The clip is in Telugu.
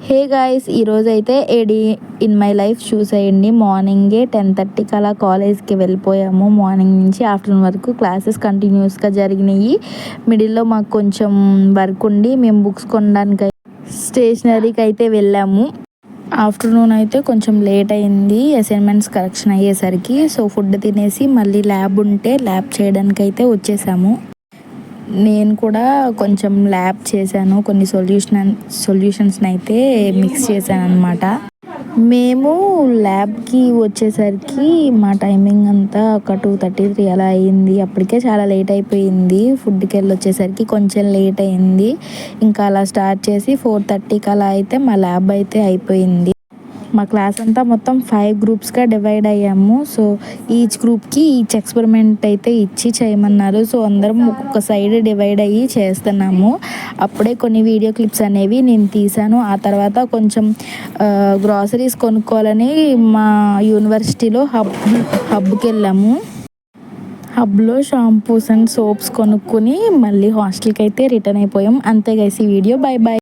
హే గాయ్స్, ఈరోజైతే ఏడి ఇన్ మై లైఫ్ చూసేయండి. మార్నింగే 10:30కి అలా కాలేజ్కి వెళ్ళిపోయాము. మార్నింగ్ నుంచి ఆఫ్టర్నూన్ వరకు క్లాసెస్ కంటిన్యూస్గా జరిగినాయి. మిడిల్లో మాకు కొంచెం వర్క్ ఉండి మేము బుక్స్ కొనడానికి స్టేషనరీకి అయితే వెళ్ళాము. ఆఫ్టర్నూన్ అయితే కొంచెం లేట్ అయింది అసైన్మెంట్స్ కరెక్షన్ అయ్యేసరికి. సో ఫుడ్ తినేసి మళ్ళీ ల్యాబ్ ఉంటే ల్యాబ్ చేయడానికి అయితే వచ్చేసాము. నేను కూడా కొంచెం ల్యాబ్ చేశాను, కొన్ని సొల్యూషన్స్ని అయితే మిక్స్ చేశాను అనమాట. మేము ల్యాబ్కి వచ్చేసరికి మా టైమింగ్ అంతా ఒక 2:33 అలా అయింది. అప్పటికే చాలా లేట్ అయిపోయింది. ఫుడ్కి వెళ్ళి వచ్చేసరికి కొంచెం లేట్ అయింది. ఇంకా అలా స్టార్ట్ చేసి 4:30కి అలా అయితే మా ల్యాబ్ అయితే అయిపోయింది. మా క్లాస్ అంతా మొత్తం 5 గ్రూప్స్గా డివైడ్ అయ్యాము. సో ఈచ్ గ్రూప్కి ఈచ్ ఎక్స్పెరిమెంట్ అయితే ఇచ్చి చేయమన్నారు. సో అందరం ఒక్కొక్క సైడ్ డివైడ్ అయ్యి చేస్తున్నాము. అప్పుడే కొన్ని వీడియో క్లిప్స్ అనేవి నేను తీశాను. ఆ తర్వాత కొంచెం గ్రాసరీస్ కొనుక్కోవాలని మా యూనివర్సిటీలో హబ్కి వెళ్ళాము. హబ్లో షాంపూస్ అండ్ సోప్స్ కొనుక్కొని మళ్ళీ హాస్టల్కి అయితే రిటర్న్ అయిపోయాం. అంతే గైస్ ఈ వీడియో. Bye bye.